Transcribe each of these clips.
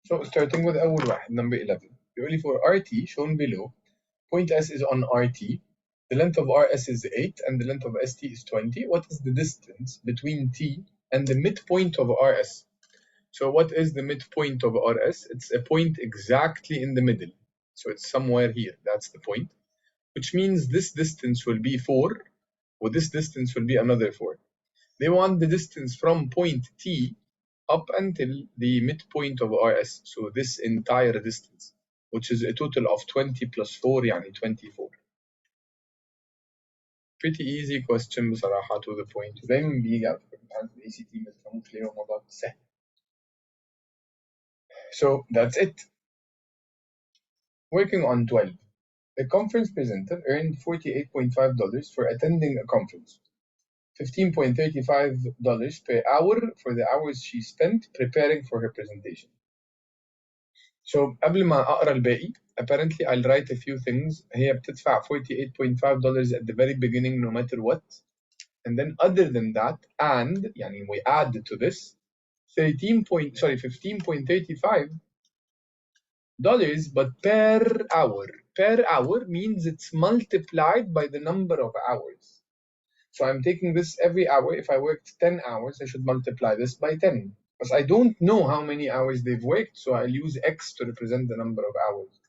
So starting with أول واحد number 11 بيقول لي for RT shown below point S is on RT, the length of RS is 8 and the length of ST is 20. What is the distance between T and the midpoint of RS? So what is the midpoint of RS? It's a point exactly in the middle. So it's somewhere here. That's the point. Which means this distance will be 4, or this distance will be another 4. They want the distance from point T up until the midpoint of RS. So this entire distance, which is a total of 20 plus 4, يعني 24. Pretty easy question بصراحة, to the point. دايما بيجي على فكرة امتحان في ACT ما تفهموش ليه الموضوع سهل. So that's it. Working on 12. A conference presenter earned $48.5 for attending a conference. $15.35 per hour for the hours she spent preparing for her presentation. So قبل ما أقرأ الباقي, apparently I'll write a few things. هي بتدفع $48.5 at the very beginning no matter what. And then other than that, and يعني we add to this $15.35 but per hour. Per hour means it's multiplied by the number of hours. So I'm taking this every hour. If I worked 10 hours, I should multiply this by 10. Because I don't know how many hours they've worked, so I'll use X to represent the number of hours.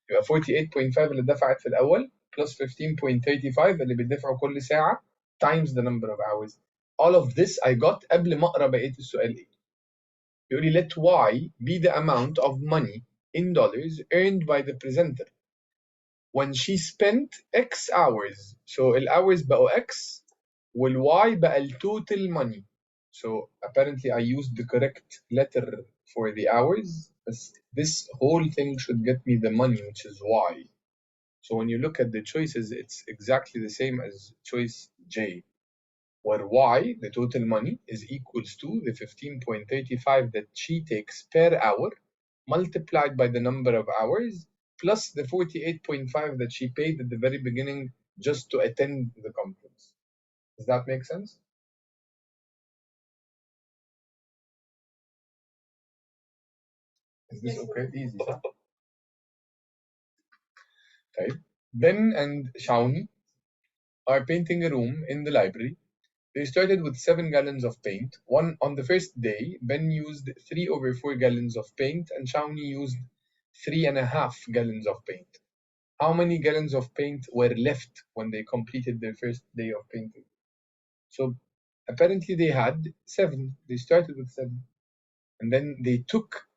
يبقى 48.5 اللي دفعت في الأول plus 15.35 اللي بيدفعوا كل ساعة times the number of hours. All of this I got قبل ما أقرأ بقية السؤال إيه. بيقول لي let Y be the amount of money in dollars earned by the presenter when she spent X hours. So الhours بقوا X والY بقى التوتال money. So apparently I used the correct letter for the hours. This whole thing should get me the money, which is Y. So when you look at the choices, it's exactly the same as choice J, where Y, the total money, is equals to the 15.35 that she takes per hour multiplied by the number of hours plus the 48.5 that she paid at the very beginning just to attend the conference. Does that make sense? Is this okay? Easy, huh? Okay. Ben and Shawnee are painting a room in the library. They started with 7 gallons of paint. On the first day, Ben used 3/4 gallons of paint and Shawnee used 3.5 gallons of paint. How many gallons of paint were left when they completed their first day of painting? So apparently they had 7. They started with 7. And then they took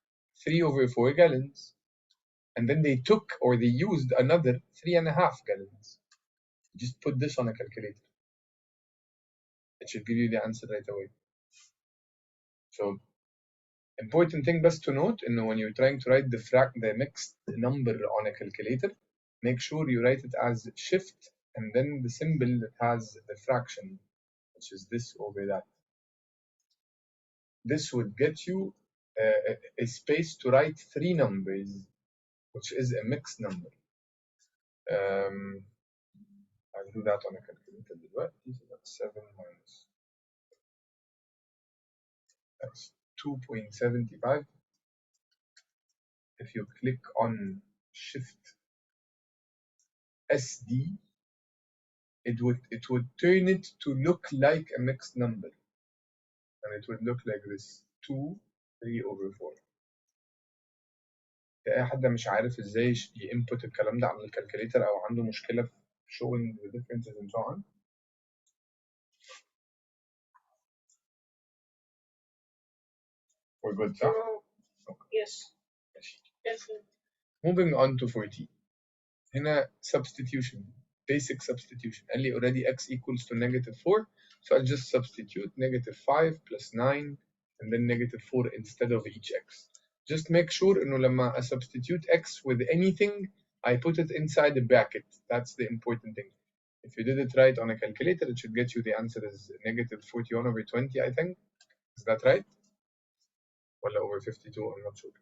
3/4 gallons. And then they took or they used another 3.5 gallons. Just put this on a calculator. It should give you the answer right away. So important thing best to note in when you're trying to write the mixed number on a calculator, make sure you write it as shift and then the symbol that has the fraction, which is this over that. This would get you a space to write 3 numbers, which is a mixed number. I'll do that on a calculator دلوقتي. So that's 7 minus. That's 2.75. If you click on Shift SD, it would turn it to look like a mixed number, and it would look like this: 2 3/4. أي حد مش عارف ازاي يinput الكلام ده على الكالكوليتر او عنده مشكلة في showing the differences and so on. We're good, صح? Okay. Yes. Yes. Moving on to 14. هنا substitution, basic substitution. قال لي already x equals to -4, so I'll just substitute -5 plus 9 and then -4 instead of each x. Just make sure إنه لما I substitute x with anything, I put it inside the bracket. That's the important thing. If you did it right on a calculator, it should get you the answer is -41/20, I think. Is that right? ولا over 52? I'm not sure.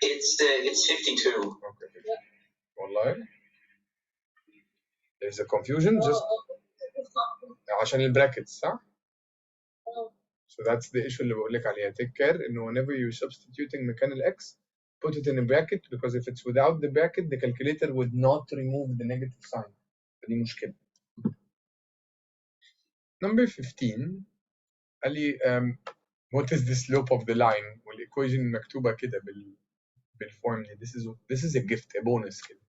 It's 52. Okay. Yeah. والله there's a confusion just عشان البراكتس صح؟ So that's the issue اللي بقول لك عليها. Take care إنه whenever you're substituting مكان ال x, put it in a bracket, because if it's without the bracket, the calculator would not remove the negative sign. فدي مشكلة. Number 15 قال لي what is the slope of the line؟ والequation مكتوبة كده بالform دي. This is a gift, a bonus كده.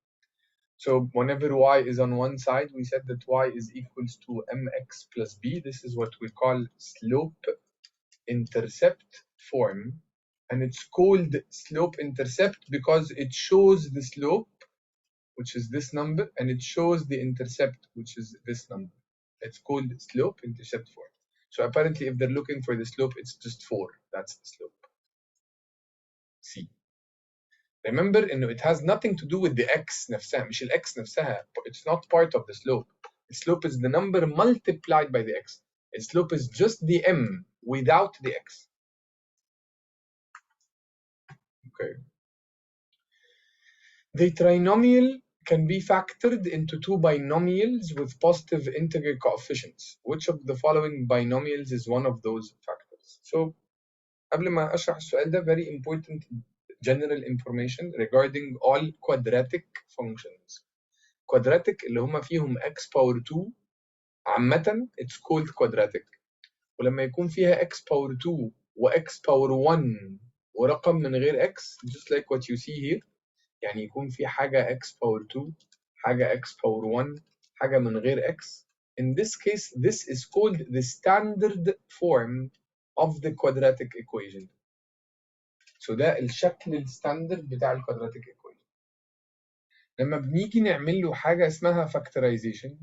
So whenever y is on one side, we said that y is equals to mx plus b. This is what we call slope intercept form, and it's called slope intercept because it shows the slope, which is this number, and it shows the intercept, which is this number. It's called slope intercept form. So apparently if they're looking for the slope, it's just 4. That's the slope. C. Remember انه it has nothing to do with the x نفسها. مش ال x نفسها. It's not part of the slope. The slope is the number multiplied by the x. The slope is just the m without the x. Okay. The trinomial can be factored into two binomials with positive integer coefficients. Which of the following binomials is one of those factors? So قبل ما أشرح السؤال ده, very important general information regarding all quadratic functions. Quadratic اللي هم فيهم x power 2 عامة it's called quadratic. ولما يكون فيها x power 2 و x power 1 ورقم من غير x, just like what you see here, يعني يكون في حاجة x power 2 حاجة x power 1 حاجة من غير x. In this case, this is called the standard form of the quadratic equation. So ده الشكل الستاندرد بتاع ال quadratic equation. لما بنيجي نعمل له حاجة اسمها factorization.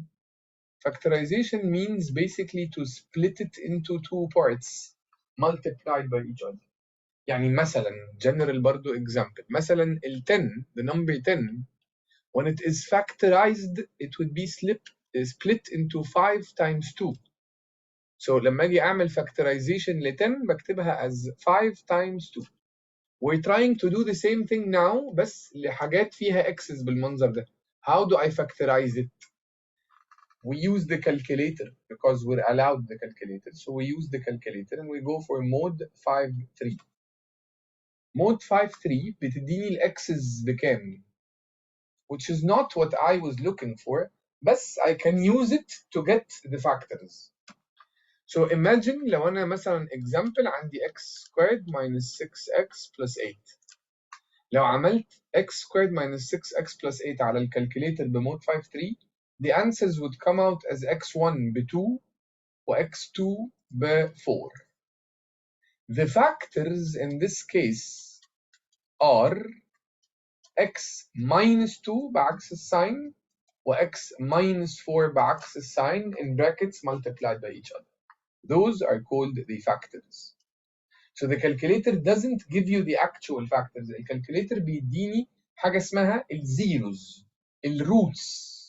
Factorization means basically to split it into two parts multiplied by each other. يعني مثلا general برضو example. مثلا ال 10, the number 10, when it is factorized, it would be split into 5 times 2. So لما أجي أعمل factorization ل 10 بكتبها as 5 times 2. We're trying to do the same thing now بس لحاجات فيها x's بالمنظر ده. How do I factorize it? We use the calculator because we're allowed the calculator. So we use the calculator and we go for mode 5-3. Mode 5-3 بتديني ال x's بكام? Which is not what I was looking for, but I can use it to get the factors. So imagine لو أنا مثلا example عندي x squared minus 6x plus 8. لو عملت x squared minus 6x plus 8 على الكالكوليتر بمود 5-3, the answers would come out as x1 ب 2 و x2 ب 4. The factors in this case are x minus 2 بعكس الساين و x minus 4 بعكس الساين in brackets multiplied by each other. Those are called the factors. So the calculator doesn't give you the actual factors. The calculator بيديني حاجة اسمها الزيروز, الروتس.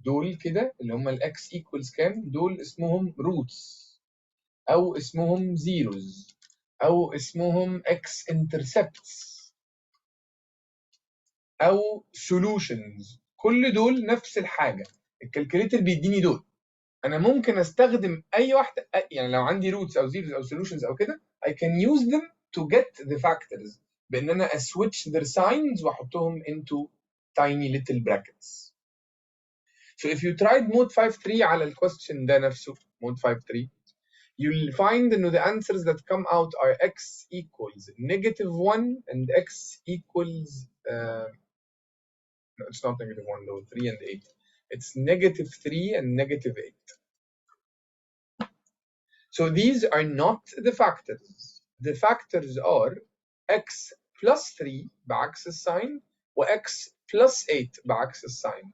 دول كده اللي هم ال x equals كام, دول اسمهم roots أو اسمهم zeros أو اسمهم x intercepts أو solutions. كل دول نفس الحاجة. الكالكوليتر بيديني دول. أنا ممكن أستخدم أي واحدة, يعني لو عندي roots أو zeros أو solutions أو كده, I can use them to get the factors بإن أنا switch their signs وأحطهم into tiny little brackets. So if you tried mode 5-3 على الquestion ده نفسه, mode 5-3, you'll find that the answers that come out are x equals -1 and x equals no, it's not -1 though, 3 and 8. It's -3 and -8. So these are not the factors. The factors are x plus 3 بعكس الساين و x plus 8 بعكس الساين.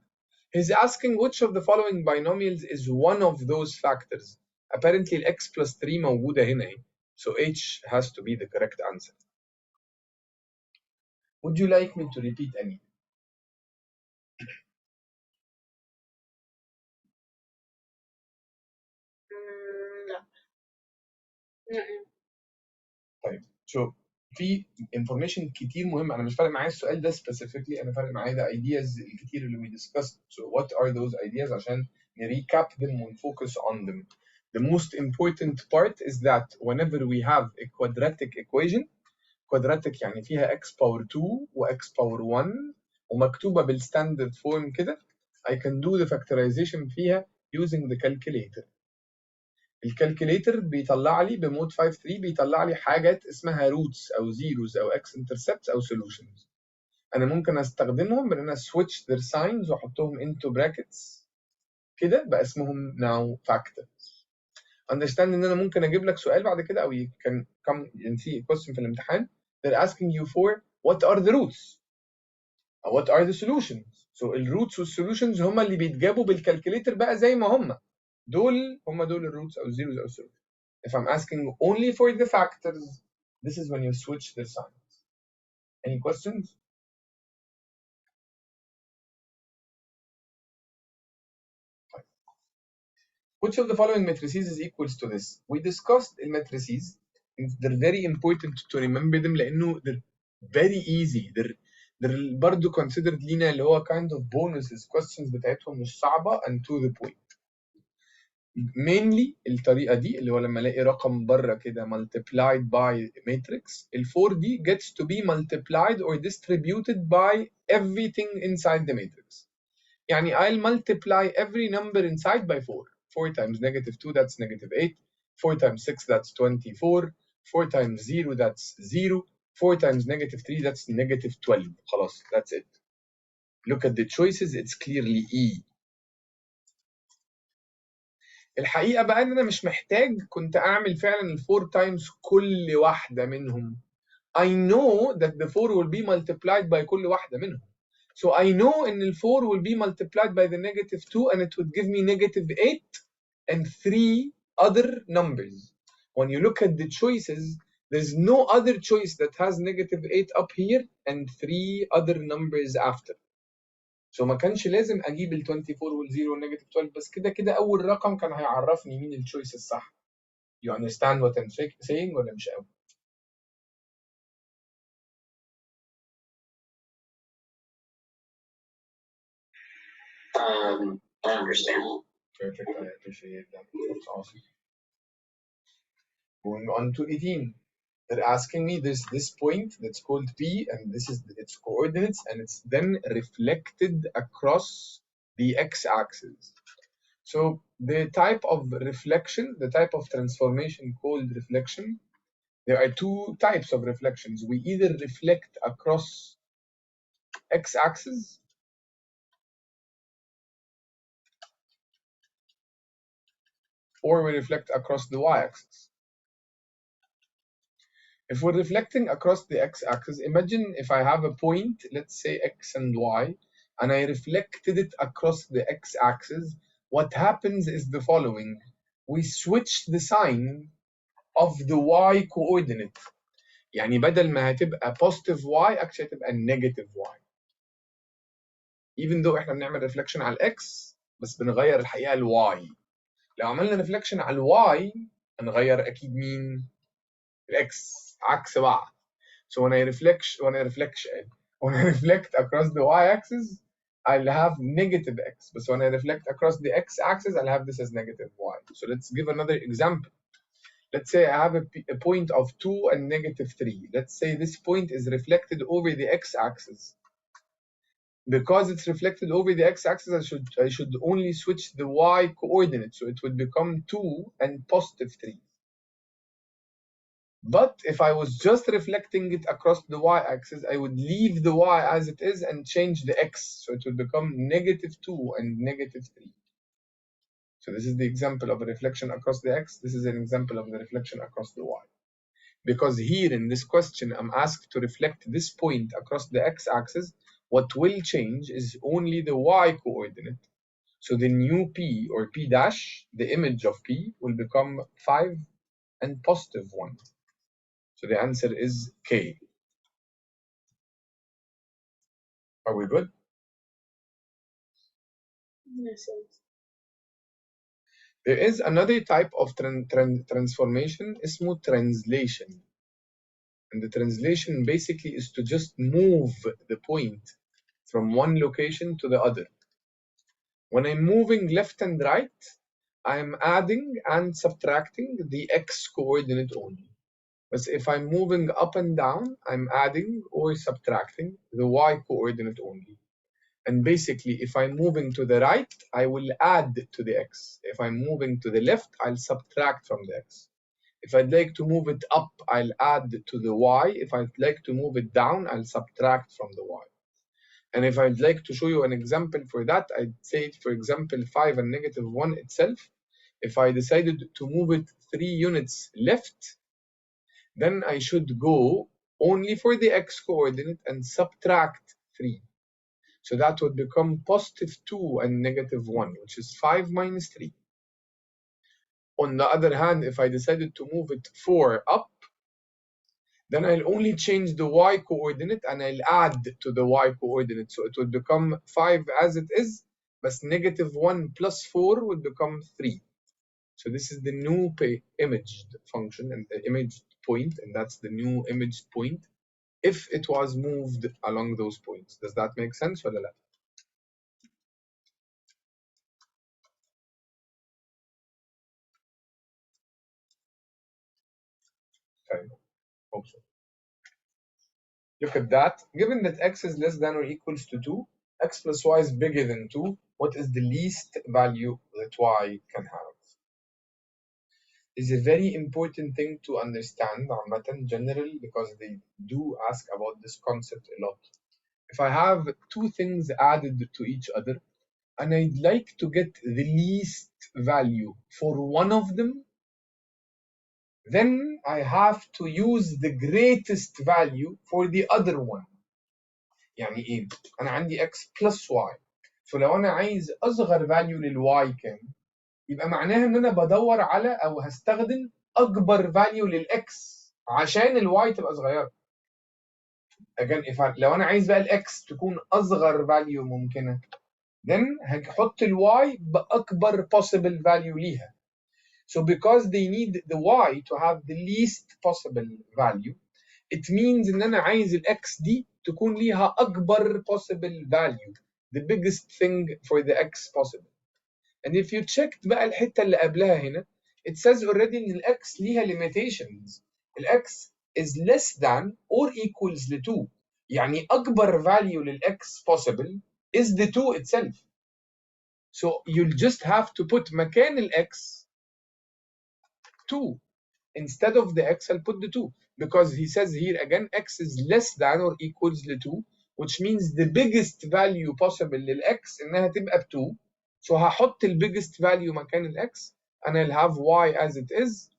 He's asking which of the following binomials is one of those factors. Apparently x plus 3 موجودة هنا. So H has to be the correct answer. Would you like me to repeat any? طيب شو في information كتير مهم. انا مش فارق معايا السؤال ده specifically, انا فارق معايا the ideas الكتير اللي we discussed. So what are those ideas عشان نريكاب them ونفوكس on them. The most important part is that whenever we have a quadratic equation, quadratic يعني فيها x power 2 و x power 1 ومكتوبة بالستاندرد فورم كده, I can do the factorization فيها using the calculator. الكالكوليتر بيطلع لي بمود 5.3 بيطلع لي حاجات اسمها roots أو zeros أو x intercepts أو solutions. أنا ممكن أستخدمهم بإن أنا switch their signs وأحطهم into brackets كده بقى اسمهم now factors. Understand إن أنا ممكن أجيب لك سؤال بعد كده أو you can come and see a question في الامتحان. They're asking you for what are the roots أو what are the solutions. So الروتس والsolutions هما اللي بيتجابوا بالكالكوليتر بقى زي ما هما. دول الروتس أو الزيروز أو السولوشنز. If I'm asking only for the factors, this is when you switch the signs. Any questions? Which of the following matrices is equals to this? We discussed the matrices. They're very important to remember them لأنه they're very easy. They're برضه considered لينا اللي هو kind of bonuses. Questions بتاعتهم مش صعبة and to the point. Mainly الطريقة دي اللي هو لما الاقي رقم بره كده multiplied by matrix, ال 4 دي gets to be multiplied or distributed by everything inside the matrix. يعني I'll multiply every number inside by 4. 4 times negative 2 that's negative 8. 4 times 6 that's 24. 4 times 0 that's 0. 4 times negative 3 that's negative 12. خلاص, that's it. Look at the choices, it's clearly E. الحقيقة بقى إن أنا مش محتاج كنت أعمل فعلا ال 4 times كل واحدة منهم. I know that the 4 will be multiplied by كل واحدة منهم. So I know إن ال 4 will be multiplied by the negative 2 and it would give me negative 8 and 3 other numbers. When you look at the choices, there's no other choice that has negative 8 up here and 3 other numbers after. So ما كانش لازم اجيب ال 24 وال 0 والنيجاتيف 12 بس كده كده اول رقم كان هيعرفني مين التشويس الصح. You understand what I'm saying ولا مش قوي؟ I understand. Perfect, I appreciate that. That's awesome. Going on to 18. They're asking me this point that's called P and this is its coordinates and it's then reflected across the x-axis. So the type of reflection, the type of transformation called reflection, there are two types of reflections. We either reflect across x-axis or we reflect across the y-axis. If we're reflecting across the x-axis, imagine if I have a point, let's say x and y, and I reflected it across the x-axis, what happens is the following. We switch the sign of the y coordinate. يعني بدل ما هتبقى positive y actually هتبقى negative y. Even though احنا بنعمل reflection على x بس بنغير الحقيقة ال y. لو عملنا reflection على ال y هنغير أكيد مين؟ ال x عكس بعض. So when I reflect across the y-axis, I'll have negative x. But when I reflect across the x-axis, I'll have this as negative y. So let's give another example. Let's say I have a point of 2 and negative 3. Let's say this point is reflected over the x-axis. Because it's reflected over the x-axis, I should only switch the y coordinate. So it would become 2 and positive 3. But if I was just reflecting it across the y-axis, I would leave the y as it is and change the x. So it would become negative 2 and negative 3. So this is the example of a reflection across the x. This is an example of the reflection across the y. Because here in this question, I'm asked to reflect this point across the x-axis. What will change is only the y coordinate. So the new p or p dash, the image of p, will become 5 and positive 1. So the answer is K. Are we good? Yes. There is another type of transformation, اسمه translation. And the translation basically is to just move the point from one location to the other. When I'm moving left and right, I'm adding and subtracting the x coordinate only. But if I'm moving up and down, I'm adding or subtracting the y coordinate only. And basically, if I'm moving to the right, I will add to the x. If I'm moving to the left, I'll subtract from the x. If I'd like to move it up, I'll add to the y. If I'd like to move it down, I'll subtract from the y. And if I'd like to show you an example for that, I'd say, for example, 5 and -1 itself. If I decided to move it 3 units left, then I should go only for the x coordinate and subtract 3. So that would become +2 and -1, which is 5 minus 3. On the other hand, if I decided to move it 4 up, then I'll only change the y coordinate and I'll add to the y coordinate. So it would become 5 as it is, but -1 plus 4 would become 3. So this is the new imaged function and the imaged point, and that's the new imaged point if it was moved along those points. Does that make sense or not? Okay. Hope so. Look at that. Given that x is less than or equals to 2, x plus y is bigger than 2, what is the least value that y can have? Is a very important thing to understand in general, because they do ask about this concept a lot. If I have two things added to each other and I'd like to get the least value for one of them, then I have to use the greatest value for the other one. يعني ايه؟ انا عندي x plus y، فلو انا عايز اصغر value للواي كام، يبقى معناها ان انا بدور على او هستخدم اكبر value للاكس عشان الواي تبقى صغيره. again لو انا عايز بقى الاكس تكون اصغر value ممكنه، then هحط الواي باكبر possible value ليها. So because they need the y to have the least possible value, it means ان انا عايز الاكس دي تكون ليها اكبر possible value, the biggest thing for the x possible. And if you checked بقى الحته اللي قبلها هنا, it says already ان الاكس ليها limitations. الاكس is less than or equals ل 2. يعني اكبر value للاكس possible is the 2 itself. So you'll just have to put مكان الاكس 2. Instead of the x, I'll put the 2, because he says here again x is less than or equals to 2, which means the biggest value possible للx انها تبقى ب 2. So هحط ال biggest value مكان الx and I'll have y as it is.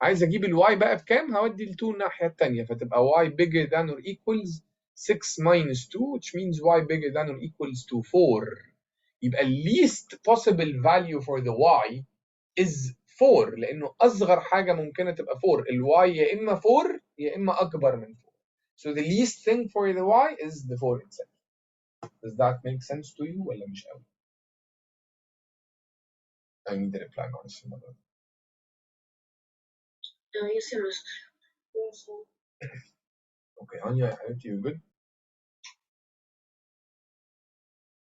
عايز اجيب ال y بقى بكام؟ هودي ال 2 الناحيه الثانيه فتبقى y bigger than or equals 6 minus 2, which means y bigger than or equals to 4. يبقى ال least possible value for the y is 4، لانه اصغر حاجه ممكنه تبقى 4. الواي يا اما 4 يا اما اكبر من 4. So the least thing for the y is the 4 itself. Does that make sense to you ولا مش قوي؟ I need a reply معلش المره دي. Yes, sir. Okay, Anya يا حبيبتي you good؟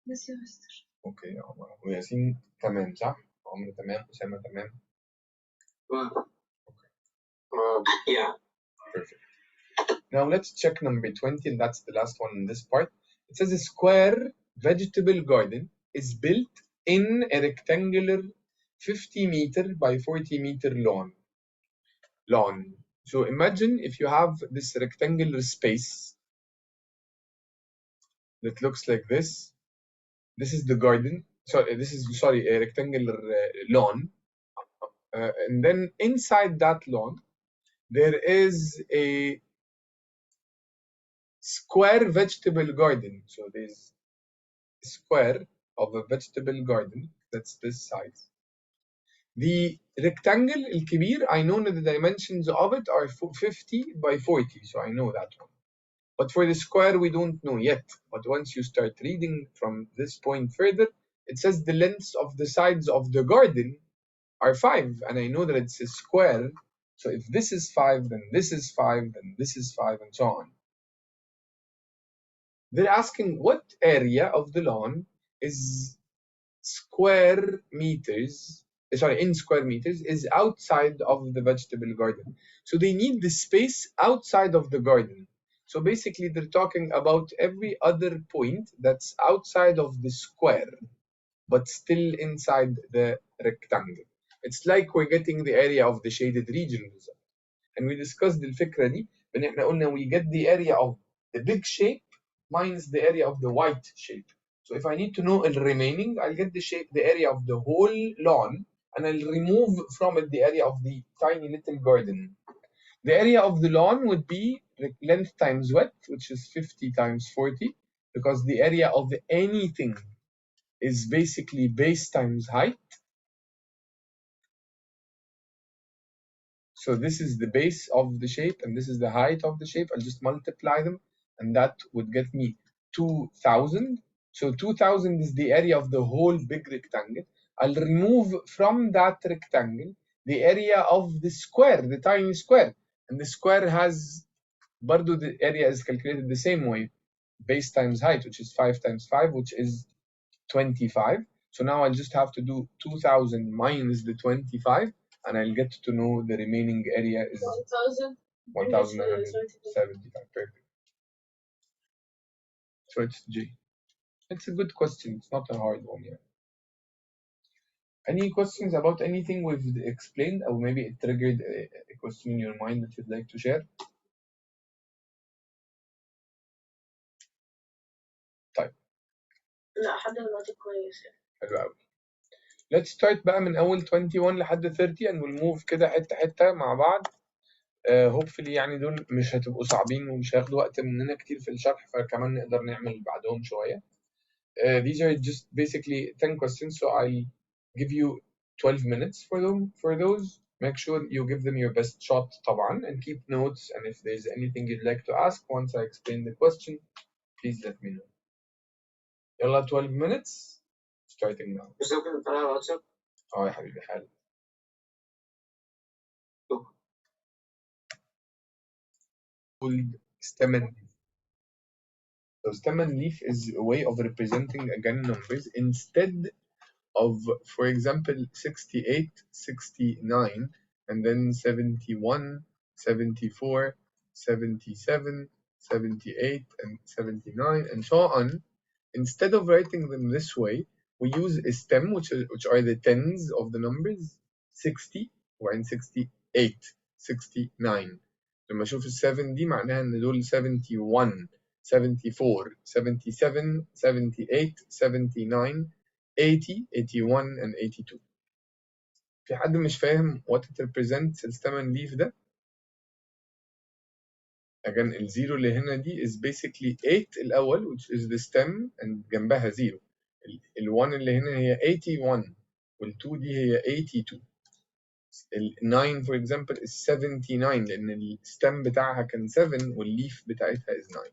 Yes, sir. Okay يا عمر وياسين تمام صح؟ عمر تمام، أسامة تمام. Yeah. Perfect. Now let's check number 20, and that's the last one in this part. It says a square vegetable garden is built in a rectangular 50 meter by 40 meter lawn. So imagine if you have this rectangular space that looks like this. This is the garden. Sorry, a rectangular lawn. And then inside that lawn, there is a square vegetable garden. So there's a square of a vegetable garden that's this size. The rectangle الكبير, I know that the dimensions of it are 50 by 40, so I know that one. But for the square, we don't know yet. But once you start reading from this point further, it says the lengths of the sides of the garden are 5, and I know that it's a square. So if this is 5, then this is 5, then this is 5, and so on. They're asking what area of the lawn is square meters in square meters, is outside of the vegetable garden. So they need the space outside of the garden. So basically they're talking about every other point that's outside of the square, but still inside the rectangle. It's like we're getting the area of the shaded region. And we discussed الفكرة دي بان احنا قلنا we get the area of the big shape minus the area of the white shape. So if I need to know the remaining, I'll get the area of the whole lawn, and I'll remove from it the area of the tiny little garden. The area of the lawn would be length times width, which is 50 times 40, because the area of anything is basically base times height. So this is the base of the shape and this is the height of the shape. I'll just multiply them and that would get me 2000. So 2000 is the area of the whole big rectangle. I'll remove from that rectangle the area of the square, the tiny square. And the square has, برضو the area is calculated the same way, base times height, which is 5 times 5, which is 25. So now I'll just have to do 2000 minus the 25, and I'll get to know the remaining area is 1975. Perfect. So it's J. It's a good question. It's not a hard one yet. Any questions about anything we've explained, or maybe it triggered a question in your mind that you'd like to share? طيب. لا لحد دلوقتي كويس. حلو قوي. Let's start بقى من أول 21 لحد 30 and we'll move كده حتة حتة مع بعض. hopefully يعني دول مش هتبقوا صعبين ومش هياخدوا وقت مننا كتير في الشرح، فكمان نقدر نعمل بعدهم شوية. These are just basically 10 questions, so I'll give you 12 minutes for those. Make sure you give them your best shot طبعا, and keep notes, and if there's anything you'd like to ask once I explain the question, please let me know. يلا 12 minutes starting now. بس ممكن تطلع على الواتساب؟ يا حبيبي حالا. Stem and leaf. So stem and leaf is a way of representing again numbers instead of, for example, 68, 69, and then 71, 74, 77, 78, and 79, and so on. Instead of writing them this way, we use a stem, which are the tens of the numbers, 60 وبعدين 68, 69. لما أشوف ال 7 دي معناها إن دول 71, 74, 77, 78, 79, 80, 81, and 82. في حد مش فاهم what it represents الstem and leaf ده؟ Again, الزيرو اللي هنا دي is basically 8 الأول, which is the stem, and جنبها زيرو. ال1 اللي هنا هي 81, وال2 دي هي 82. ال9 for example is 79 لأن الstem بتاعها كان 7 والleaf بتاعتها is 9.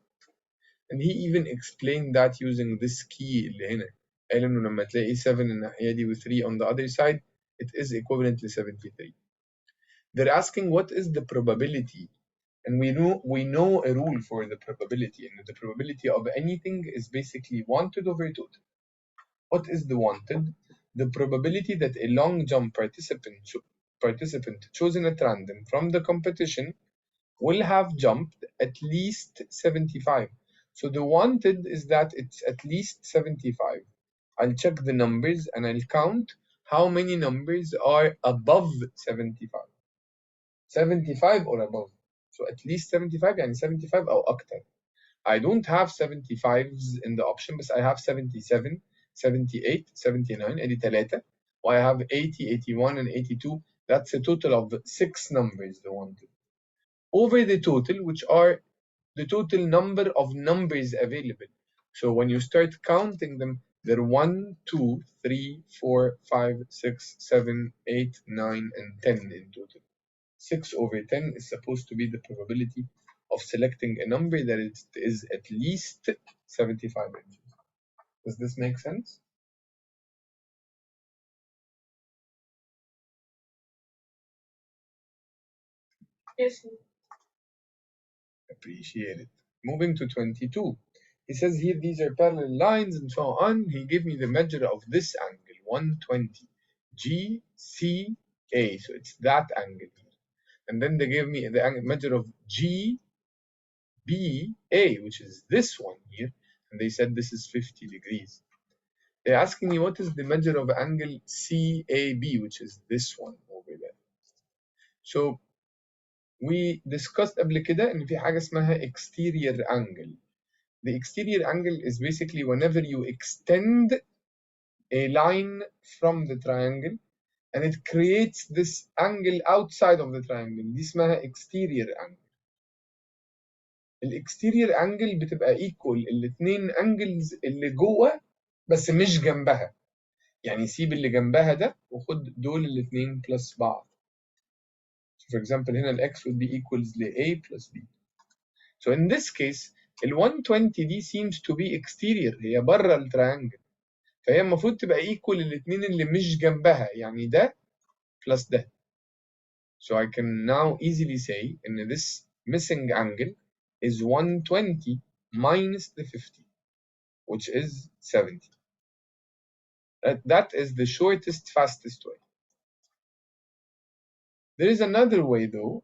And he even explained that using this key اللي هنا. قال إنه لما تلاقي 7 الناحية دي و 3 on the other side, it is equivalent to 73. They're asking what is the probability, and we know a rule for the probability, and the probability of anything is basically wanted over total. What is the wanted? The probability that a long jump participant chosen at random from the competition will have jumped at least 75. So the wanted is that it's at least 75. I'll check the numbers and I'll count how many numbers are above 75. 75 or above. So at least 75 يعني 75 أو أكتر. I don't have 75s in the option, but I have 77, 78, 79, ادي 3. I have 80, 81, and 82. That's a total of 6 numbers the wanted. Over the total, which are the total number of numbers available. So when you start counting them, they're 1, 2, 3, 4, 5, 6, 7, 8, 9, and 10 in total. 6 over 10 is supposed to be the probability of selecting a number that is at least 75 inches. Does this make sense? Yes. Appreciate it. Moving to 22. He says here these are parallel lines and so on. He gave me the measure of this angle, 120. GCA, so it's that angle here. And then they gave me the measure of GBA, which is this one here, and they said this is 50 degrees. They're asking me what is the measure of angle CAB, which is this one over there. So we discussed قبل كده إن في حاجة اسمها exterior angle. The exterior angle is basically whenever you extend a line from the triangle and it creates this angle outside of the triangle. دي اسمها exterior angle. الاكستيرير انجل بتبقى equal الاتنين انجلز اللي جوه بس مش جنبها. يعني سيب اللي جنبها ده وخد دول الاتنين بلس بعض. So for example هنا ال x would be equals ل a plus b. So in this case ال 120 دي seems to be exterior، هي بره التريانجل، فهي المفروض تبقى equal الاتنين اللي مش جنبها، يعني ده plus ده. So I can now easily say in this missing angle is 120 minus the 50, which is 70. That is the shortest, fastest way. There is another way though,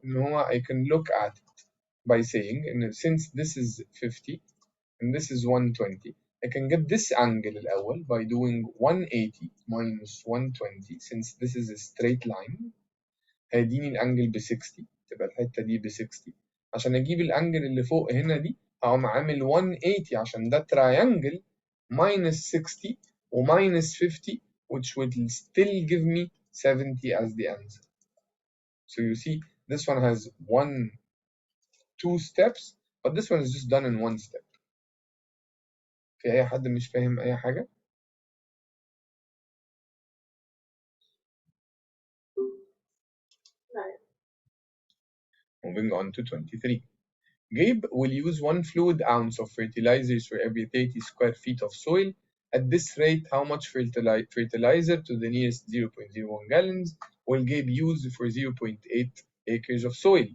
I can look at it by saying, since this is 50 and this is 120, I can get this angle الأول by doing 180 minus 120, since this is a straight line. هيديني الانجل ب 60، تبقى الحته دي ب 60. عشان اجيب الانجل اللي فوق هنا دي هقوم عامل 180 عشان ده triangle minus 60 و minus 50 which will still give me 70 as the answer. So you see this one has 2 steps but this one is just done in 1 step. في اي حد مش فاهم اي حاجه؟ Moving on to 23. Gabe will use 1 fluid ounce of fertilizers for every 30 square feet of soil. At this rate, how much fertilizer to the nearest 0.01 gallons will Gabe use for 0.8 acres of soil?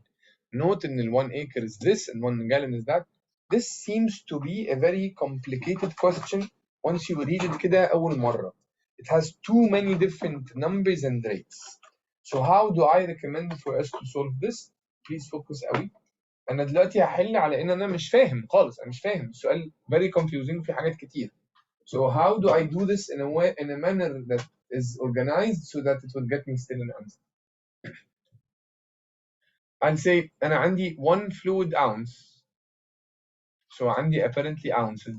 Note in the 1 acre is this and 1 gallon is that. This seems to be a very complicated question once you read it كده أول مرة. It has too many different numbers and rates. So how do I recommend for us to solve this? Please focus قوي. انا دلوقتي هحل على ان انا مش فاهم خالص، انا مش فاهم السؤال very confusing في حاجات كتير. So how do I do this in a way, in a manner that is organized so that it will get me still an answer? I'll say انا عندي 1 fluid ounce. So عندي apparently ounces.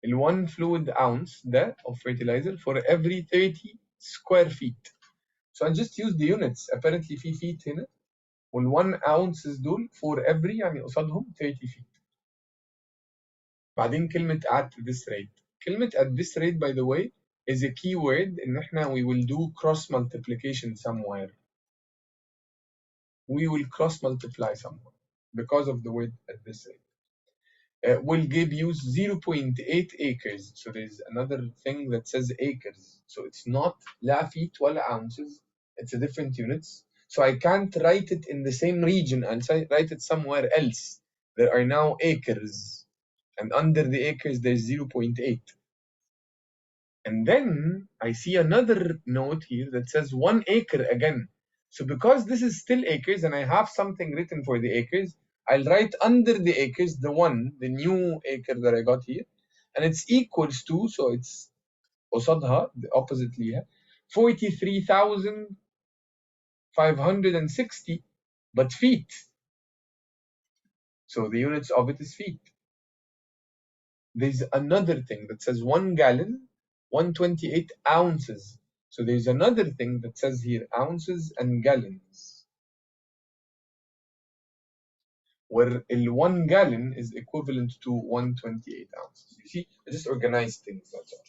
ال 1 fluid ounce ده of fertilizer for every 30 square feet. So I just use the units. Apparently في feet هنا وال 1 ounces دول for every يعني قصادهم 30 feet. بعدين كلمة at this rate. كلمة at this rate by the way is a key word إن إحنا we will do cross multiplication somewhere. We will cross multiply somewhere because of the word at this rate. Will give you 0.8 acres. So there's another thing that says acres. So it's not لا feet ولا ounces. It's a different units. So I can't write it in the same region. I'll write it somewhere else. There are now acres. And under the acres there's 0.8. And then I see another note here that says 1 acre again. So because this is still acres and I have something written for the acres, I'll write under the acres the new acre that I got here, and it's equals to, so it's قصادها, the opposite ليها, 43,560 but feet. So the units of it is feet. There's another thing that says 1 gallon, 128 ounces. So there's another thing that says here ounces and gallons, where 1 gallon is equivalent to 128 ounces. You see, I just organized things, that's all.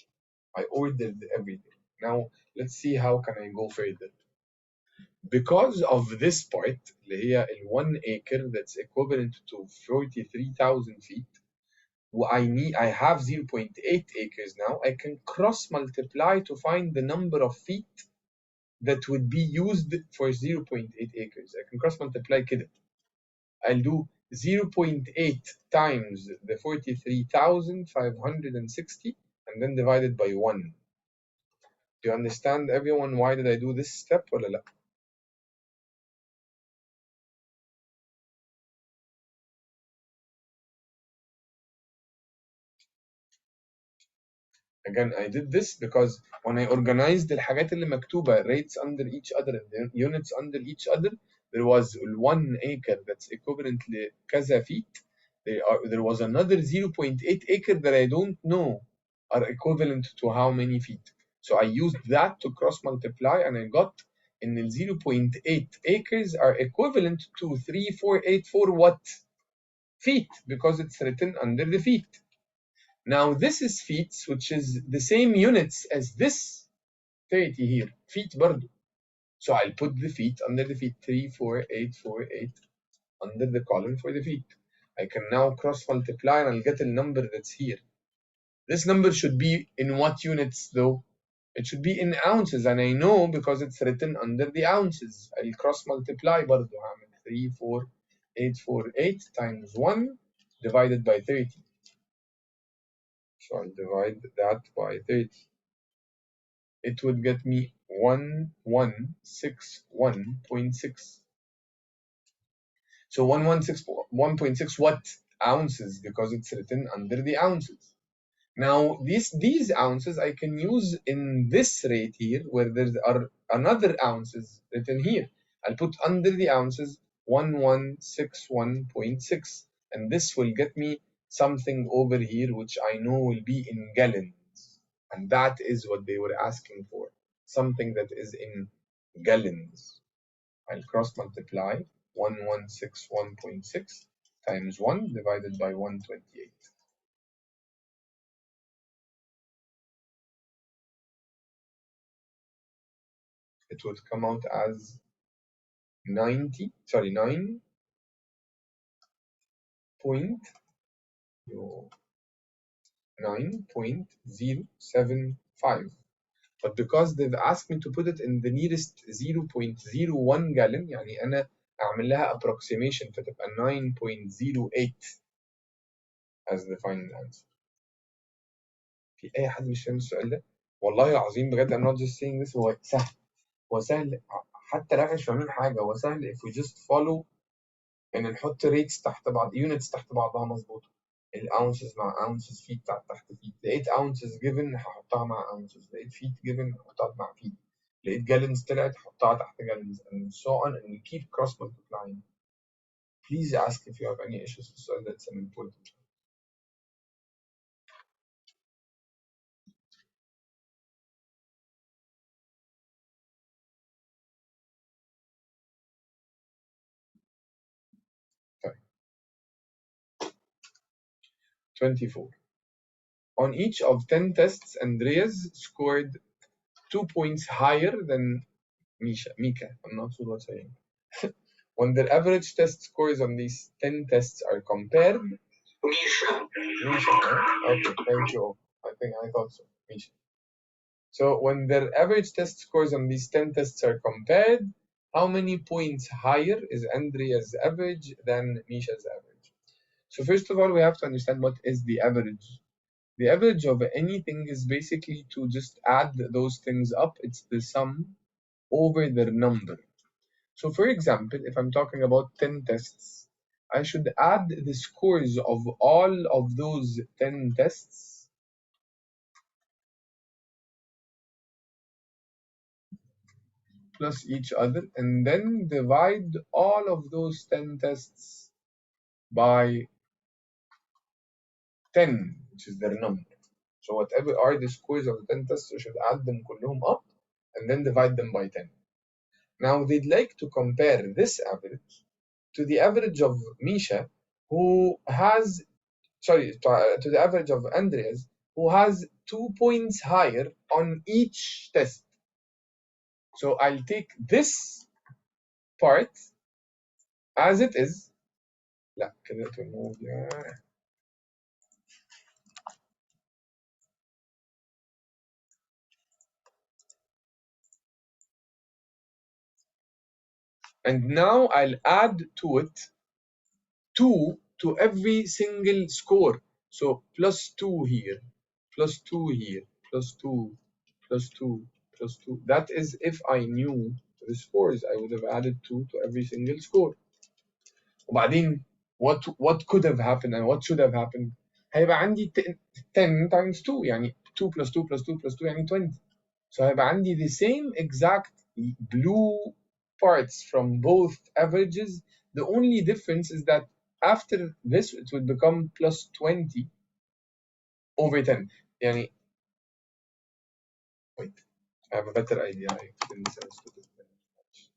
I ordered everything. Now let's see how can I go further. Because of this part, اللي هي 1 acre that's equivalent to 43,000 feet, I have 0.8 acres now. I can cross multiply to find the number of feet that would be used for 0.8 acres. I can cross multiply كده. I'll do 0.8 times the 43,560 and then divided by 1. Do you understand, everyone, why did I do this step ولا لا? Again, I did this because when I organized الحاجات اللي مكتوبة rates under each other and units under each other, there was 1 acre that's equivalent لكذا feet. There was another 0.8 acre that I don't know are equivalent to how many feet. So I used that to cross multiply and I got in the 0.8 acres are equivalent to 3484 what? Feet, because it's written under the feet. Now this is feet, which is the same units as this 30 here, feet برضو. So I'll put the feet under the feet, 34848 under the column for the feet. I can now cross multiply and I'll get a number that's here. This number should be in what units though? It should be in ounces, and I know because it's written under the ounces. I'll cross multiply برضو, هعمل 34848 times 1 divided by 30. So I'll divide that by 30. It would get me 1161.6. So 1161.6 what? Ounces, because it's written under the ounces. Now these ounces I can use in this rate here where there are another ounces written here. I'll put under the ounces 1161.6, and this will get me something over here which I know will be in gallons. And that is what they were asking for, something that is in gallons. I'll cross multiply 1161.6 times 1 divided by 128. It would come out as 9 point 9.075. But because they've asked me to put it in the nearest 0.01 gallon, يعني أنا أعمل لها approximation فتبقى 9.08 as the final answer. في أي حد مش فاهم السؤال ده؟ والله العظيم بجد I'm not just saying this. هو سهل، هو سهل حتى لو احنا مش فاهمين حاجة. هو سهل if we just follow إن نحط rates تحت بعض، units تحت بعضها مظبوطة. الاونسز مع ounces، feet تحت feet. لقيت ounces given هحطها مع ounces، لقيت feet given هحطها مع feet، لقيت gallons طلعت هحطها تحت gallons and so on, and we keep cross multiplying. Please ask if you have any issues with السؤال ده. It's an important. طيب 24. On each of 10 tests, Andreas scored 2 points higher than Mika. I'm not sure what's saying. When the average test scores on these 10 tests are compared. Misha, huh? Okay, thank you. I thought so. Misha. So when their average test scores on these 10 tests are compared, how many points higher is Andrea's average than Misha's average? So first of all, we have to understand what is the average. The average of anything is basically to just add those things up. It's the sum over their number. So for example, if I'm talking about 10 tests, I should add the scores of all of those 10 tests plus each other, and then divide all of those 10 tests by 10, which is their number. So whatever are the scores of the 10 tests, you should add them كلهم up and then divide them by 10. Now they'd like to compare this average to the average of Misha, who has, to the average of Andreas, who has 2 points higher on each test. So I'll take this part as it is. لا كده remove. And now I'll add to it 2 to every single score. So plus 2 here, plus 2 here, plus 2, plus 2, plus 2. That is if I knew the scores. I would have added 2 to every single score. وبعدين what could have happened and what should have happened؟ هيبقى عندي 10 times 2 يعني 2 plus 2 plus 2 plus 2 يعني 20. So هيبقى عندي the same exact blue parts from both averages. The only difference is that after this it would become plus 20 over 10. يعني wait, I have a better idea. I didn't understood it very much.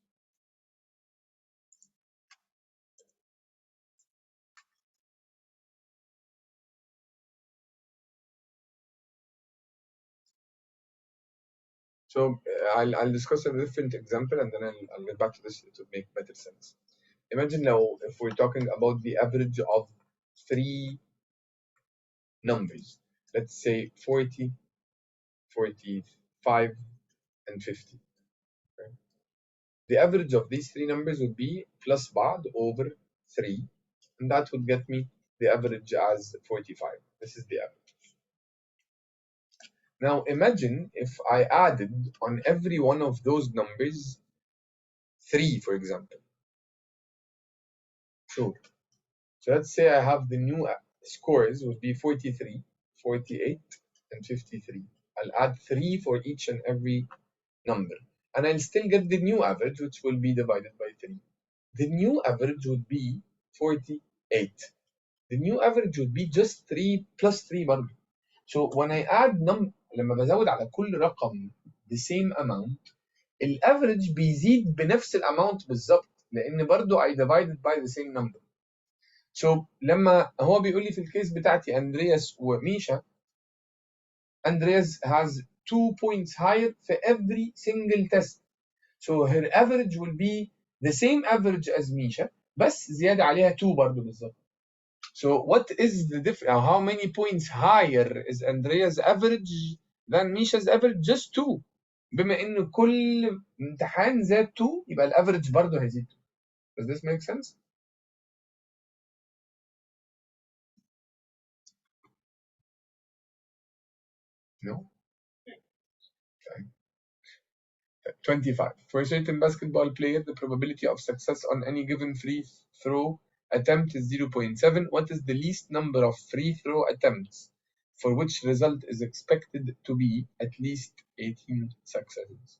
So I'll discuss a different example and then I'll get back to this to make better sense. Imagine now if we're talking about the average of 3 numbers, let's say 40, 45, and 50. Okay? The average of these 3 numbers would be plus بعض over 3, and that would get me the average as 45. This is the average. Now imagine if I added on every one of those numbers 3, for example. Sure. So let's say I have the new scores would be 43, 48, and 53. I'll add 3 for each and every number. And I'll still get the new average, which will be divided by 3. The new average would be 48. The new average would be just 3 plus 3 برضه. So when I add لما بزود على كل رقم the same amount, الافريج بيزيد بنفس الاماونت بالظبط لان برضه I divided by the same number. So لما هو بيقول لي في الكيس بتاعتي اندرياس وميشا, Andreas has 2 points higher for every single test. So her average will be the same average as Misha, بس زيادة عليها 2 برضه بالظبط. So what is the difference? How many points higher is Andrea's average than Misha's average? Just 2. بما إنه كل امتحان زاد 2 يبقى الافريج برضه هيزيد 2. Does this make sense? No? 25. For a certain basketball player, the probability of success on any given free throw attempt is 0.7. What is the least number of free throw attempts for which result is expected to be at least 18 successes?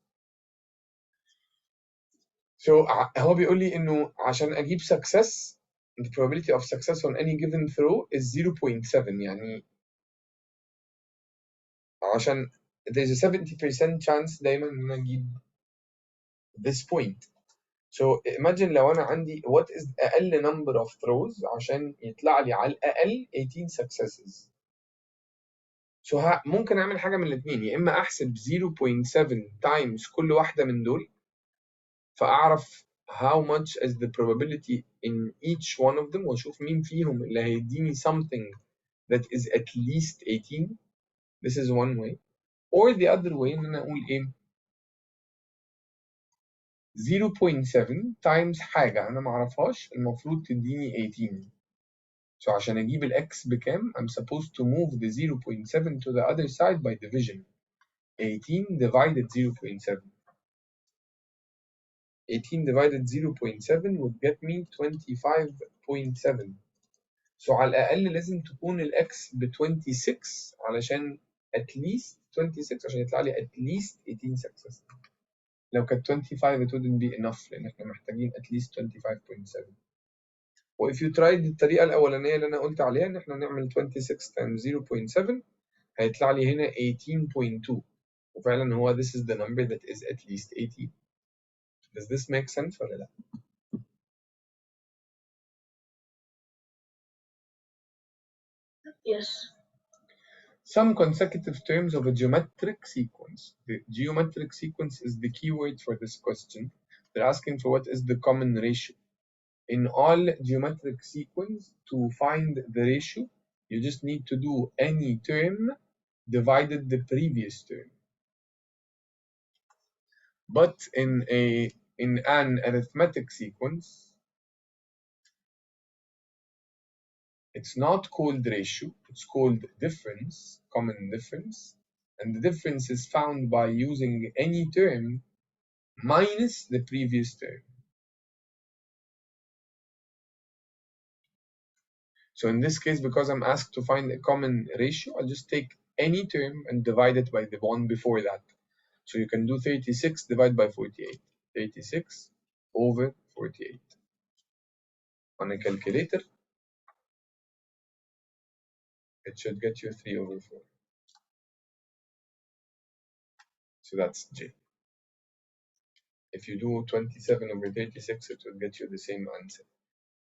So هو بيقول لي إنه عشان أجيب success, the probability of success on any given throw is 0.7. يعني عشان there's a 70% chance دايما إن أنا أجيب this point. So imagine لو أنا عندي what is أقل number of throws عشان يطلع لي على الأقل 18 successes. So ممكن أعمل حاجة من الاتنين, يا إما أحسب 0.7 times كل واحدة من دول فأعرف how much is the probability in each one of them وأشوف مين فيهم اللي هيديني something that is at least 18. This is one way. Or the other way إن أنا أقول إيه 0.7 times حاجة أنا معرفهاش المفروض تديني 18. So عشان أجيب الإكس بكام I'm supposed to move the 0.7 to the other side by division. 18 divided 0.7. 18 divided 0.7 would get me 25.7. So على الأقل لازم تكون الإكس ب 26 علشان at least 26 عشان يطلع لي at least 18 success. لو كانت 25 it wouldn't be enough لأن إحنا محتاجين at least 25.7. و if you tried الطريقة الأولانية اللي أنا قلت عليها إن إحنا نعمل 26 times 0.7 هيطلع لي هنا 18.2 وفعلا هو this is the number that is at least 18. Does this make sense ولا لا؟ Yes. Some consecutive terms of a geometric sequence. The geometric sequence is the keyword for this question. They're asking for what is the common ratio. In all geometric sequence, to find the ratio, you just need to do any term divided the previous term. But in an arithmetic sequence, it's not called ratio, it's called difference, common difference. and the difference is found by using any term minus the previous term. So in this case, because I'm asked to find a common ratio, I'll just take any term and divide it by the one before that. So you can do 36 divided by 48. 36 over 48. On a calculator, it should get you 3 over 4. So that's J. If you do 27 over 36, it will get you the same answer.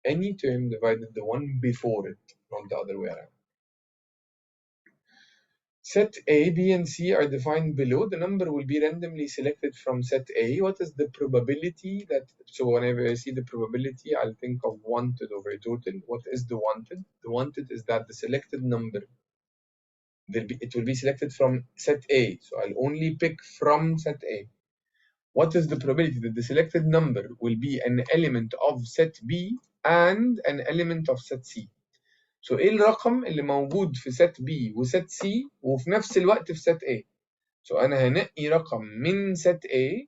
Any term divided the one before it, not the other way around. Set A, B, and C are defined below. The number will be randomly selected from set A. What is the probability that, so whenever I see the probability, I'll think of wanted over total. What is the wanted? The wanted is that the selected number, it will be selected from set A. So I'll only pick from set A. What is the probability that the selected number will be an element of set B and an element of set C؟ So ايه الرقم اللي موجود في set B وset C وفي نفس الوقت في set A؟ So أنا هنقي رقم من set A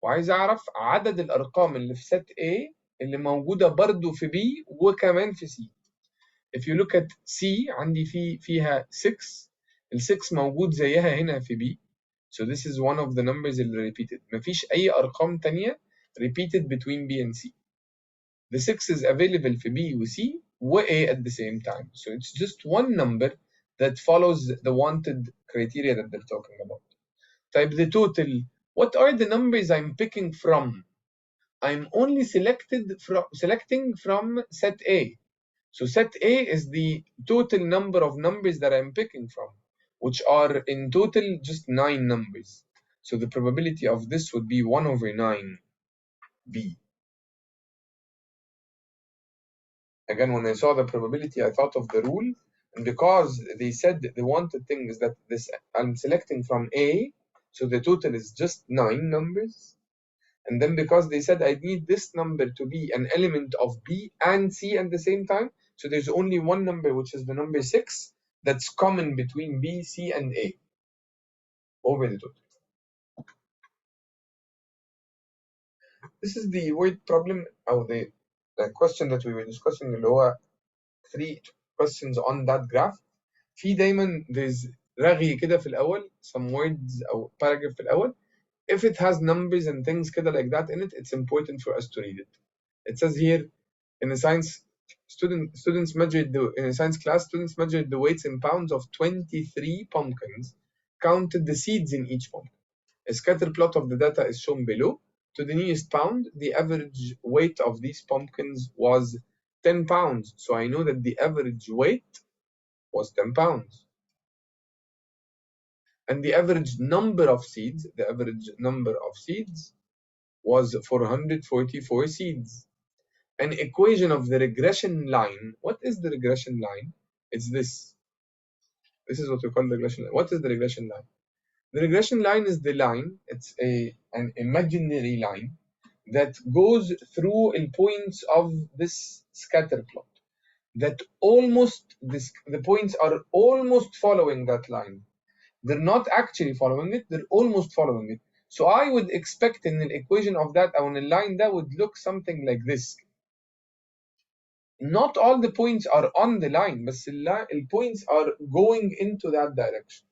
وعايز أعرف عدد الأرقام اللي في set A اللي موجودة برضو في B وكمان في C. If you look at C عندي فيها 6. ال 6 موجود زيها هنا في B. So this is one of the numbers اللي repeated. مفيش أي أرقام تانية repeated between B and C. The 6 is available for B و C و A at the same time. So it's just one number that follows the wanted criteria that they're talking about. Type the total. What are the numbers I'm picking from? I'm only selecting from set A. So set A is the total number of numbers that I'm picking from, which are in total just 9 numbers. So the probability of this would be 1 over 9 B. Again, when I saw the probability, I thought of the rule. And because they said the wanted thing is that this I'm selecting from A, so the total is just 9 numbers. And then because they said I need this number to be an element of B and C at the same time, so there's only one number, which is the number 6, that's common between B, C, and A over the total. This is the word problem, or the question that we were discussing, اللي هو 3 questions on that graph. في دايما there's رغي كده في الأول, some words أو paragraph في الأول. If it has numbers and things كده like that in it, it's important for us to read it. It says here, in a science students measured in a science class, students measured the weights in pounds of 23 pumpkins, counted the seeds in each pumpkin. A scatter plot of the data is shown below. To the nearest pound, the average weight of these pumpkins was 10 pounds. So I know that the average weight was 10 pounds. And the average number of seeds, was 444 seeds. An equation of the regression line. What is the regression line? It's this. This is what we call the regression line. What is the regression line? The regression line is the line. It's an imaginary line that goes through in points of this scatter plot. That the points are almost following that line. They're not actually following it, they're almost following it. So I would expect in the equation of that, on a line that would look something like this. Not all the points are on the line, but the points are going into that direction.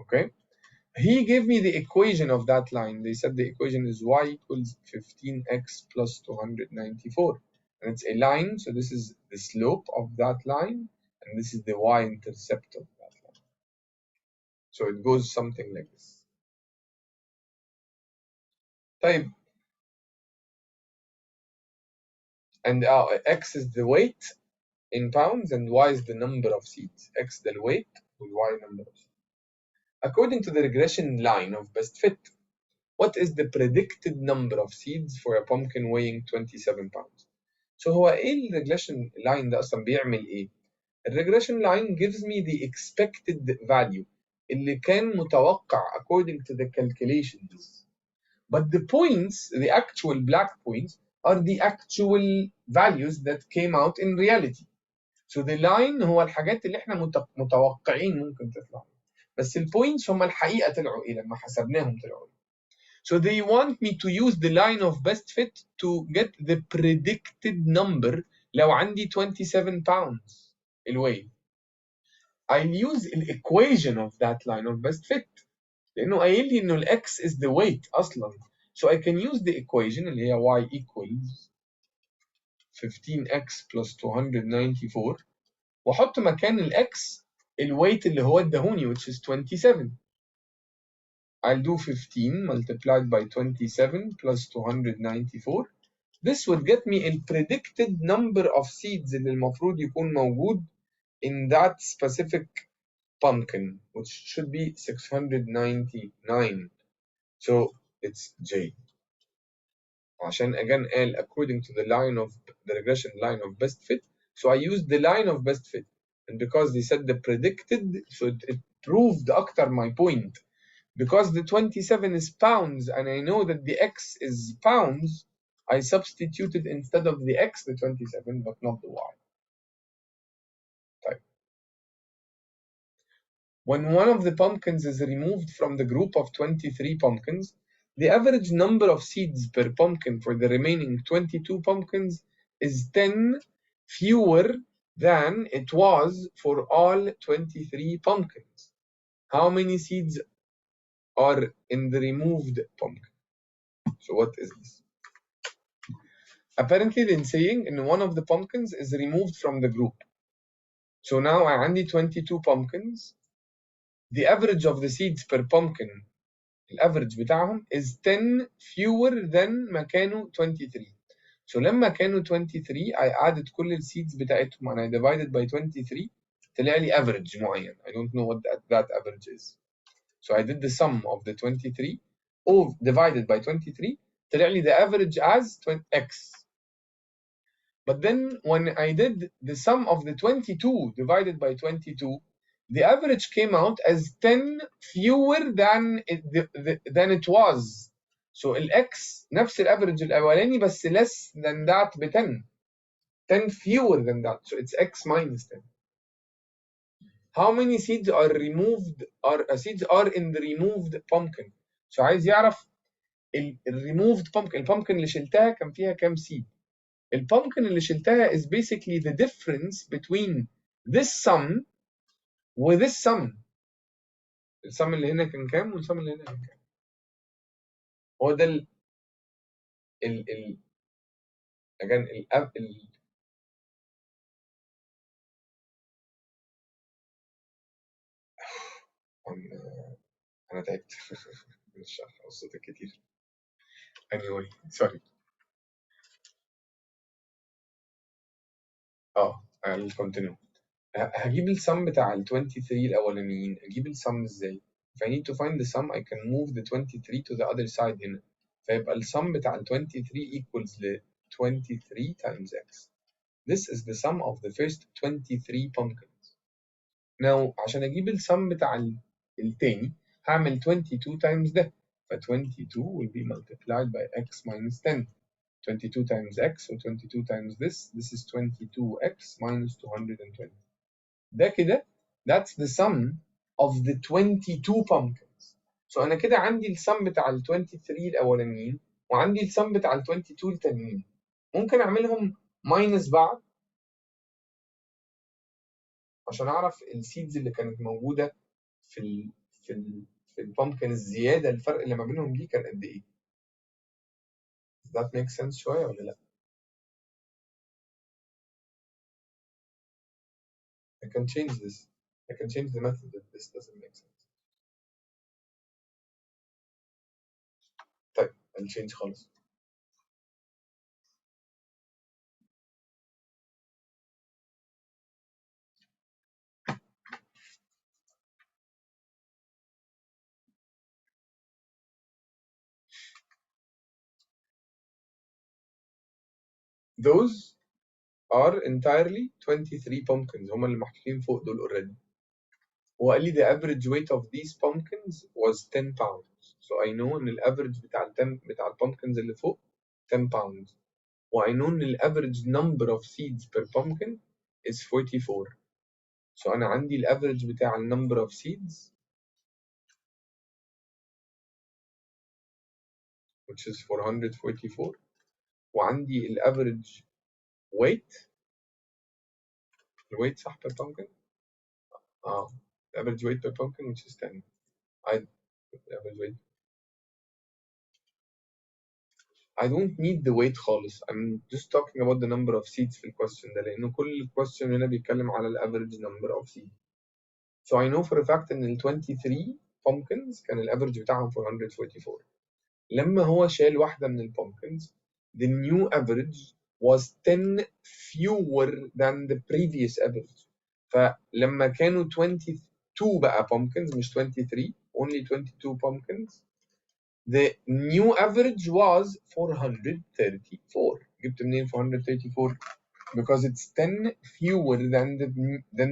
Okay? He gave me the equation of that line. They said the equation is y equals 15x plus 294. And it's a line, so this is the slope of that line, and this is the y-intercept of that line. So it goes something like this. Type. And x is the weight in pounds, and y is the number of seeds. X the weight, and y number of seeds. According to the regression line of best fit, what is the predicted number of seeds for a pumpkin weighing 27 pounds? So هو ايه الريجريشن لاين ده اصلا بيعمل ايه؟ الريجريشن لاين gives me the expected value اللي كان متوقع according to the calculations. But the points, the actual black points, are the actual values that came out in reality. So the line هو الحاجات اللي احنا متوقعين ممكن تطلع. بس البوينتس هم الحقيقه طلعوا ايه لما حسبناهم طلعوا ايه. So they want me to use the line of best fit to get the predicted number لو عندي 27 pounds الويت. I'll use the equation of that line of best fit لأنه قايل لي إنه الX is the weight أصلا. So I can use the equation اللي هي y equals 15x plus 294 وأحط مكان الX الويت اللي هو اداهوني which is 27. I'll do 15 multiplied by 27 plus 294. This would get me a predicted number of seeds اللي المفروض يكون موجود in that specific pumpkin, which should be 699. So it's J. عشان again قال according to the line of the regression line of best fit. So I used the line of best fit. And because they said the predicted, so it proved أكتر my point. Because the 27 is pounds and I know that the X is pounds, I substituted instead of the X the 27 but not the Y. Type. When one of the pumpkins is removed from the group of 23 pumpkins, the average number of seeds per pumpkin for the remaining 22 pumpkins is 10 fewer than it was for all 23 pumpkins. How many seeds are in the removed pumpkin? So what is this? Apparently they're saying in one of the pumpkins is removed from the group. So now I عندي 22 pumpkins. The average of the seeds per pumpkin, الافرج بتاعهم is 10 fewer than ما كانوا 23. So لما كانوا 23 I added كل السيدز بتاعتهم and I divided by 23 طلع لي average معين. I don't know what that average is. So I did the sum of the 23 divided by 23 طلع لي the average as x. But then when I did the sum of the 22 divided by 22, the average came out as 10 fewer than it was. So x نفس الافرج الاولاني بس less than that ب 10. 10 fewer than that. So it's x minus 10. How many seeds are removed seeds are in the removed pumpkin? So عايز يعرف removed pumpkin. البامكن اللي شلتها كان فيها كام seed؟ البامكن اللي شلتها is basically the difference between this sum و this sum. السم اللي هنا كان كام والسم اللي هنا كان كام. هو ده again انا تعبت من الشرح والصوت الكتير. anyway sorry. I'll continue. هجيب السم بتاع ال 23 الاولانيين. اجيب السم ازاي؟ If I need to find the sum I can move the 23 to the other side هنا. فيبقى السم بتاع ال 23 equals ل 23 times x. This is the sum of the first 23 pumpkins. Now عشان اجيب السم بتاع التاني هعمل 22 times ده. ف 22 will be multiplied by x minus 10. 22 times x or 22 times this is 22x minus 220. ده كده that's the sum of the 22 pumpkins. So أنا كده عندي السم بتاع ال 23 الأولانيين وعندي السم بتاع ال 22 التانيين. ممكن أعملهم minus بعض عشان أعرف السيدز اللي كانت موجودة في البامكن الزيادة الفرق اللي ما بينهم دي كان قد إيه. Does that make sense شوية ولا لأ؟ I can change this. I can change the method if this doesn't make sense. طيب I'll change خالص. Those are entirely 23 pumpkins. هم اللي محطوطين فوق دول already. وقال لي the average weight of these pumpkins was 10 pounds. So I know ان الافرج بتاع البامكنز اللي فوق 10 pounds. و I know ان الافرج number of seeds per pumpkin is 44. So أنا عندي الافرج بتاع number of seeds which is 444 وعندي ال average weight الويت صح per pumpkin the average weight per pumpkin which is 10 I the average weight I don't need the weight خالص I'm just talking about the number of seeds في الكويستشن ده لأنه كل question هنا بيتكلم على ال average number of seeds so I know for a fact إن ال 23 pumpkins كان ال average بتاعهم 444 لما هو شال واحدة من ال pumpkins the new average was 10 fewer than the previous average فلما كانوا 22 بقى pumpkins مش 23 only 22 pumpkins the new average was 434 جبت منين 434 because it's 10 fewer than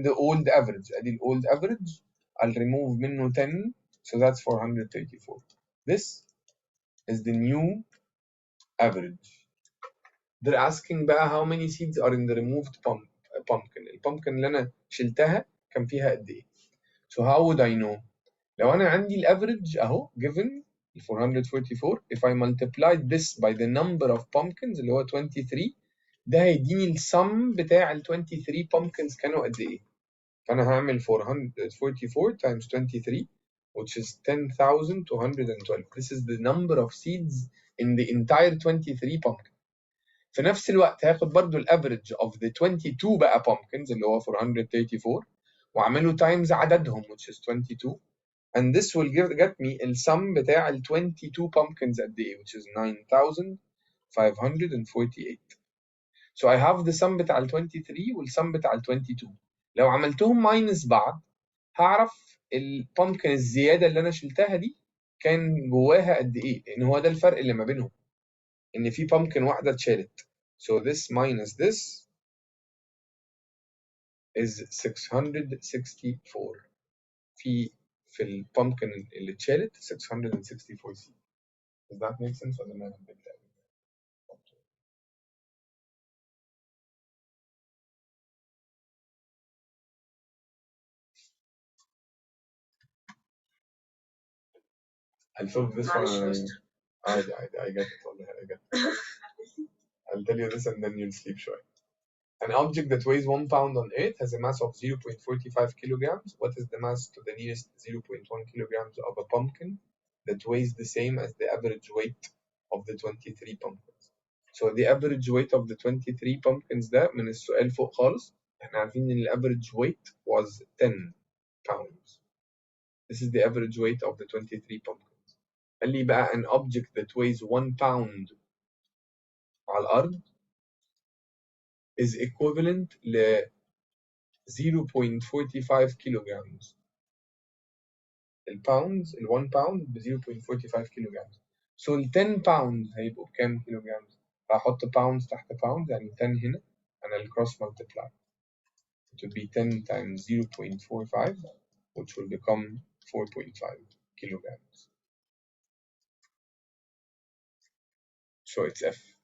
the old average ادي ال old average I'll remove منه 10 so that's 434 this is the new average they're asking بقى how many seeds are in the removed pumpkin البامكن اللي انا شلتها كان فيها قد ايه so how would I know لو انا عندي الافريج اهو given 444 if I multiplied this by the number of pumpkins اللي هو 23 ده هيديني السم بتاع ال 23 pumpkins كانوا قد ايه فانا هعمل 444 times 23 which is 10,212 this is the number of seeds in the entire 23 pumpkins في نفس الوقت هاخد برضو الافريج of the 22 بقى pumpkins اللي هو 434 واعمله times عددهم which is 22 and this will get me السم بتاع ال 22 pumpkins قد ايه which is 9,548 so I have the sum بتاع ال 23 والسم بتاع ال 22 لو عملتهم minus بعض هعرف البامكن الزيادة اللي أنا شلتها دي كان جواها قد إيه لأن هو ده الفرق اللي ما بينهم إن في بامكن واحدة اتشالت so this minus this is 664 في البامكن اللي اتشالت 664 seed does that make sense ولا ما I'll solve this one I get it I get it I'll tell you this and then you'll sleep short. An object that weighs 1 pound on Earth has a mass of 0.45 kilograms. What is the mass to the nearest 0.1 kilograms of a pumpkin that weighs the same as the average weight of the 23 pumpkins? So the average weight of the 23 pumpkins ده من السؤال فوق خالص احنا عارفين ان ال average weight was 10 pounds. This is the average weight of the 23 pumpkins. قال لي بقى an object that weighs 1 pound على الأرض is equivalent ل 0.45 kilograms. الباوندز ال 1 pound ب 0.45 kilograms. So ال 10 pounds هيبقوا بكام kilograms؟ هحط pounds تحت pounds يعني 10 هنا and I'll cross multiply. It would be 10 times 0.45 which will become 4.5 kilograms. So it's F.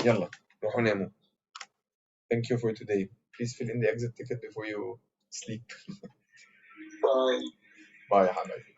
يلا روحوا ناموا. Thank you for today. Please fill in the exit ticket before you sleep. Bye. Bye يا حبايبي.